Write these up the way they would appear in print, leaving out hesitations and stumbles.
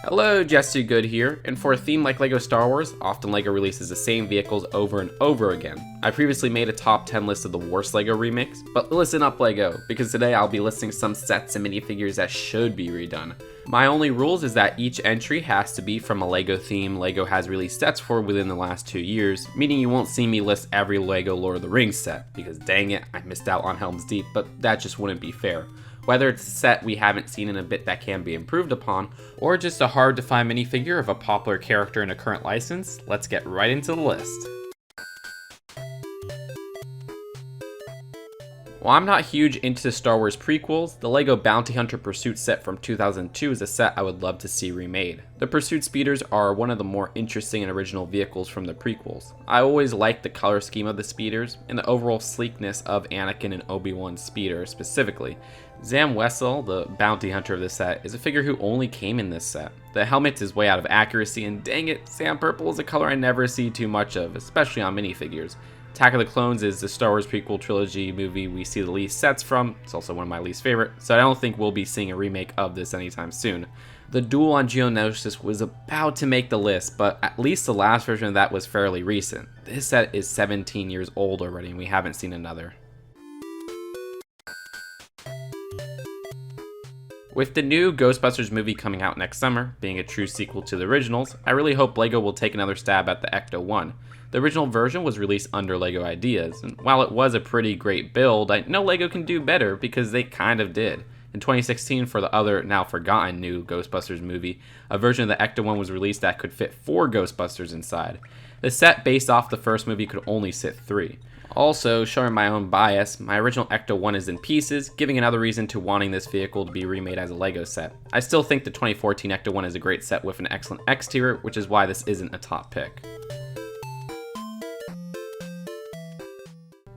Hello, Jesse Good here, and for a theme like LEGO Star Wars, often LEGO releases the same vehicles over and over again. I previously made a top 10 list of the worst LEGO remakes, but listen up LEGO, because today I'll be listing some sets and minifigures that should be redone. My only rules is that each entry has to be from a LEGO theme LEGO has released sets for within the last 2 years, meaning you won't see me list every LEGO Lord of the Rings set, because dang it, I missed out on Helm's Deep, but that just wouldn't be fair. Whether it's a set we haven't seen in a bit that can be improved upon, or just a hard to find minifigure of a popular character in a current license, let's get right into the list. While I'm not huge into the Star Wars prequels, the LEGO Bounty Hunter Pursuit set from 2002 is a set I would love to see remade. The Pursuit Speeders are one of the more interesting and original vehicles from the prequels. I always liked the color scheme of the speeders, and the overall sleekness of Anakin and Obi-Wan's speeder specifically. Zam Wesell, the bounty hunter of this set, is a figure who only came in this set. The helmet is way out of accuracy, and dang it, Sam Purple is a color I never see too much of, especially on minifigures. Attack of the Clones is the Star Wars prequel trilogy movie we see the least sets from. It's also one of my least favorite, so I don't think we'll be seeing a remake of this anytime soon. The Duel on Geonosis was about to make the list, but at least the last version of that was fairly recent. This set is 17 years old already, and we haven't seen another. With the new Ghostbusters movie coming out next summer, being a true sequel to the originals, I really hope LEGO will take another stab at the Ecto-1. The original version was released under LEGO Ideas, and while it was a pretty great build, I know LEGO can do better because they kind of did. In 2016, for the other, now forgotten new Ghostbusters movie, a version of the Ecto-1 was released that could fit 4 Ghostbusters inside. The set based off the first movie could only sit 3. Also, showing my own bias, my original Ecto-1 is in pieces, giving another reason to wanting this vehicle to be remade as a LEGO set. I still think the 2014 Ecto-1 is a great set with an excellent exterior, which is why this isn't a top pick.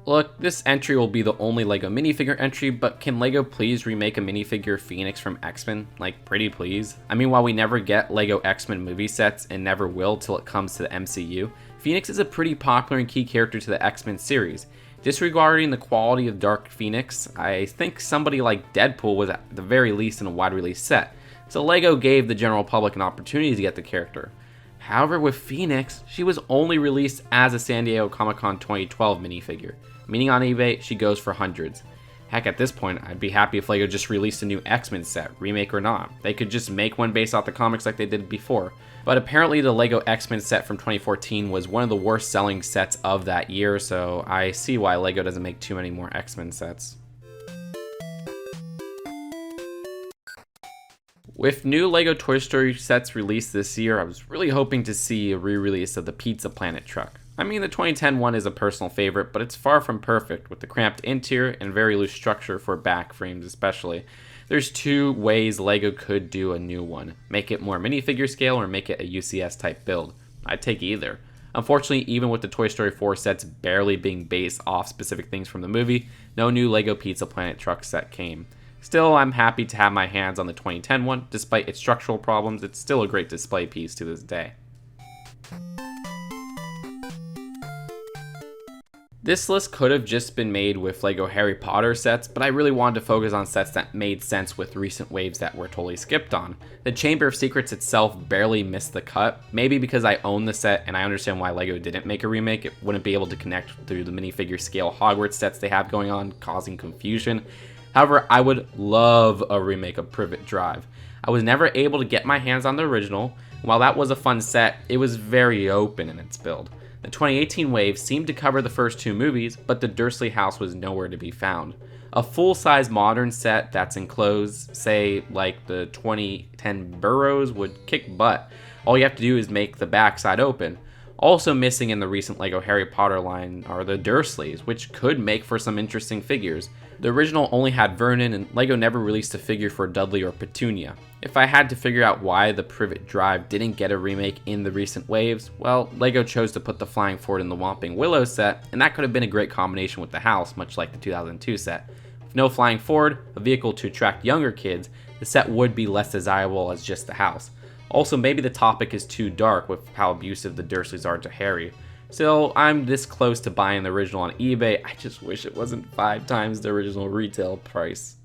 Look, this entry will be the only LEGO minifigure entry, but can LEGO please remake a minifigure Phoenix from X-Men? Like, pretty please? I mean, while we never get LEGO X-Men movie sets, and never will till it comes to the MCU, Phoenix is a pretty popular and key character to the X-Men series. Disregarding the quality of Dark Phoenix, I think somebody like Deadpool was at the very least in a wide release set, so LEGO gave the general public an opportunity to get the character. However, with Phoenix, she was only released as a San Diego Comic-Con 2012 minifigure, meaning on eBay she goes for hundreds. Heck, at this point, I'd be happy if LEGO just released a new X-Men set, remake or not. They could just make one based off the comics like they did before. But apparently the LEGO X-Men set from 2014 was one of the worst selling sets of that year, so I see why LEGO doesn't make too many more X-Men sets. With new LEGO Toy Story sets released this year, I was really hoping to see a re-release of the Pizza Planet truck. I mean, the 2010 one is a personal favorite, but it's far from perfect with the cramped interior and very loose structure for back frames especially. There's 2 ways LEGO could do a new one. Make it more minifigure scale or make it a UCS type build. I'd take either. Unfortunately, even with the Toy Story 4 sets barely being based off specific things from the movie, no new LEGO Pizza Planet truck set came. Still, I'm happy to have my hands on the 2010 one. Despite its structural problems, it's still a great display piece to this day. This list could have just been made with LEGO Harry Potter sets, but I really wanted to focus on sets that made sense with recent waves that were totally skipped on. The Chamber of Secrets itself barely missed the cut, maybe because I own the set and I understand why LEGO didn't make a remake. It wouldn't be able to connect through the minifigure scale Hogwarts sets they have going on, causing confusion. However, I would love a remake of Privet Drive. I was never able to get my hands on the original. While that was a fun set, it was very open in its build. The 2018 wave seemed to cover the first 2 movies, but the Dursley house was nowhere to be found. A full-size modern set that's enclosed, say like the 2010 Burrows, would kick butt. All you have to do is make the backside open. Also missing in the recent LEGO Harry Potter line are the Dursleys, which could make for some interesting figures. The original only had Vernon, and LEGO never released a figure for Dudley or Petunia. If I had to figure out why the Privet Drive didn't get a remake in the recent waves, well, LEGO chose to put the Flying Ford in the Whomping Willow set, and that could have been a great combination with the house, much like the 2002 set. With no Flying Ford, a vehicle to attract younger kids, the set would be less desirable as just the house. Also, maybe the topic is too dark with how abusive the Dursleys are to Harry. Still, I'm this close to buying the original on eBay, I just wish it wasn't 5 times the original retail price.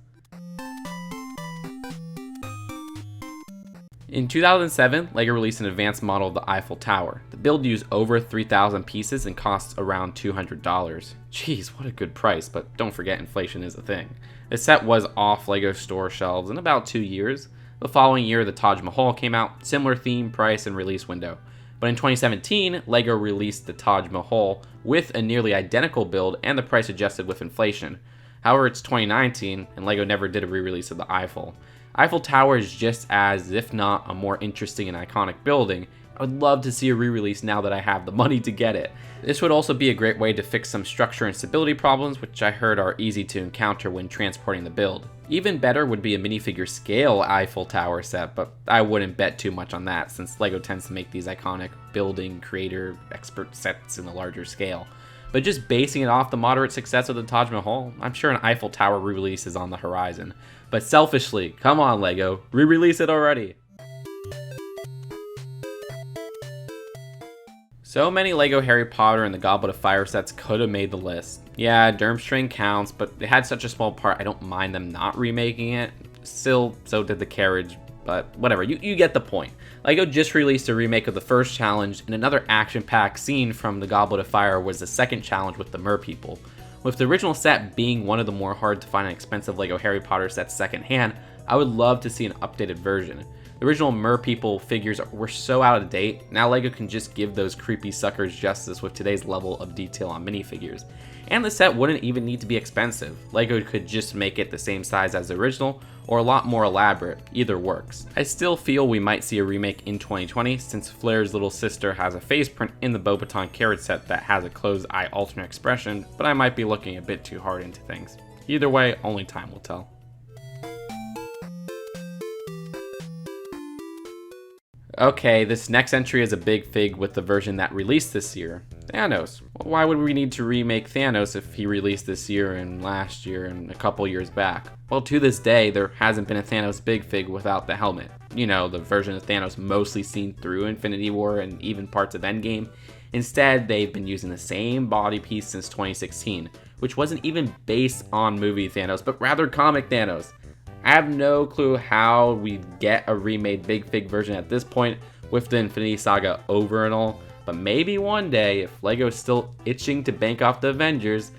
In 2007, LEGO released an advanced model of the Eiffel Tower. The build used over 3,000 pieces and costs around $200. Jeez, what a good price, but don't forget inflation is a thing. The set was off LEGO store shelves in about 2 years. The following year, the Taj Mahal came out, similar theme, price, and release window. But in 2017, LEGO released the Taj Mahal with a nearly identical build and the price adjusted with inflation. However, it's 2019, and LEGO never did a re-release of the Eiffel. Eiffel Tower is just as, if not a more interesting and iconic building. I would love to see a re-release now that I have the money to get it. This would also be a great way to fix some structure and stability problems, which I heard are easy to encounter when transporting the build. Even better would be a minifigure scale Eiffel Tower set, but I wouldn't bet too much on that since LEGO tends to make these iconic building creator expert sets in a larger scale. But just basing it off the moderate success of the Taj Mahal, I'm sure an Eiffel Tower re-release is on the horizon. But selfishly, come on LEGO, re-release it already! So many LEGO Harry Potter and the Goblet of Fire sets could have made the list. Yeah, Durmstrang counts, but they had such a small part I don't mind them not remaking it. Still, so did the carriage, but whatever, you get the point. LEGO just released a remake of the first challenge, and another action-packed scene from the Goblet of Fire was the second challenge with the Merpeople. With the original set being one of the more hard to find and expensive LEGO Harry Potter sets secondhand, I would love to see an updated version. The original Merpeople figures were so out of date, now LEGO can just give those creepy suckers justice with today's level of detail on minifigures. And the set wouldn't even need to be expensive. LEGO could just make it the same size as the original, or a lot more elaborate, either works. I still feel we might see a remake in 2020 since Flair's little sister has a face print in the Beauxbaton carriage set that has a closed eye alternate expression, but I might be looking a bit too hard into things. Either way, only time will tell. Okay, this next entry is a big fig with the version that released this year. Thanos. Why would we need to remake Thanos if he released this year and last year and a couple years back? Well, to this day, there hasn't been a Thanos big fig without the helmet. You know, the version of Thanos mostly seen through Infinity War and even parts of Endgame. Instead, they've been using the same body piece since 2016, which wasn't even based on movie Thanos, but rather comic Thanos. I have no clue how we get a remade Big Fig version at this point with the Infinity Saga over and all, but maybe one day, if LEGO is still itching to bank off the Avengers,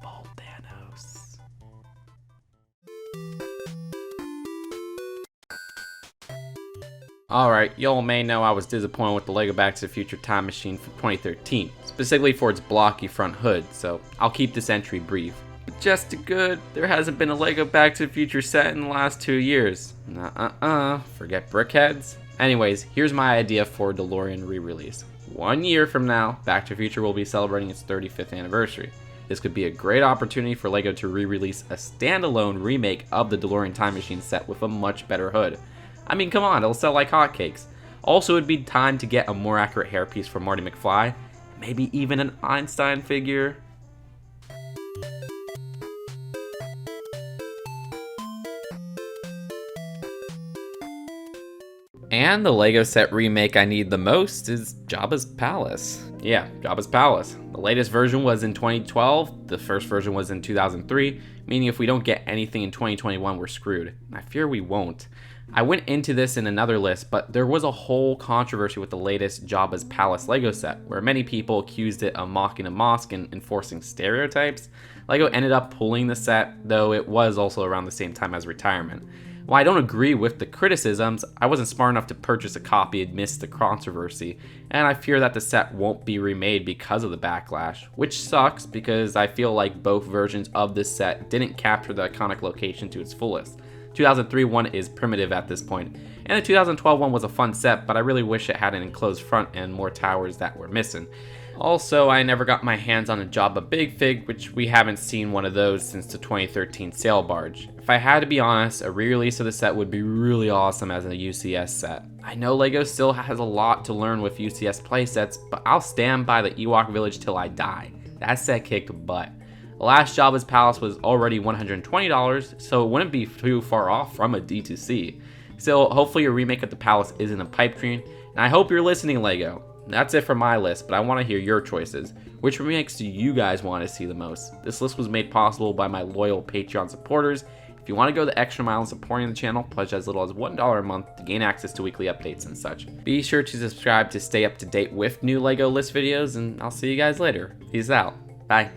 bold Thanos. Alright, y'all may know I was disappointed with the LEGO Back to the Future Time Machine from 2013, specifically for its blocky front hood, so I'll keep this entry brief. Just a good, there hasn't been a LEGO Back to the Future set in the last 2 years. Forget Brickheads. Anyways, here's my idea for DeLorean re-release. 1 year from now, Back to the Future will be celebrating its 35th anniversary. This could be a great opportunity for LEGO to re-release a standalone remake of the DeLorean Time Machine set with a much better hood. I mean, come on, it'll sell like hotcakes. Also, it'd be time to get a more accurate hairpiece for Marty McFly, maybe even an Einstein figure. And the LEGO set remake I need the most is Jabba's Palace. Yeah, Jabba's Palace. The latest version was in 2012, the first version was in 2003, meaning if we don't get anything in 2021, we're screwed. I fear we won't. I went into this in another list, but there was a whole controversy with the latest Jabba's Palace LEGO set, where many people accused it of mocking a mosque and enforcing stereotypes. LEGO ended up pulling the set, though it was also around the same time as retirement. While I don't agree with the criticisms, I wasn't smart enough to purchase a copy amidst the controversy, and I fear that the set won't be remade because of the backlash, which sucks because I feel like both versions of this set didn't capture the iconic location to its fullest. 2003 one is primitive at this point, and the 2012 one was a fun set, but I really wish it had an enclosed front and more towers that were missing. Also, I never got my hands on a Jabba Big Fig, which we haven't seen one of those since the 2013 Sail Barge. If I had to be honest, a re-release of the set would be really awesome as a UCS set. I know LEGO still has a lot to learn with UCS playsets, but I'll stand by the Ewok Village till I die. That set kicked butt. The last Jabba's Palace was already $120, so it wouldn't be too far off from a D2C. Still, hopefully a remake of the Palace isn't a pipe dream, and I hope you're listening, LEGO. That's it for my list, but I want to hear your choices. Which remakes do you guys want to see the most? This list was made possible by my loyal Patreon supporters. If If you want to go the extra mile in supporting the channel, pledge as little as $1 a month to gain access to weekly updates and such. Be sure to subscribe to stay up to date with new LEGO list videos, and I'll see you guys later. Peace out. Bye.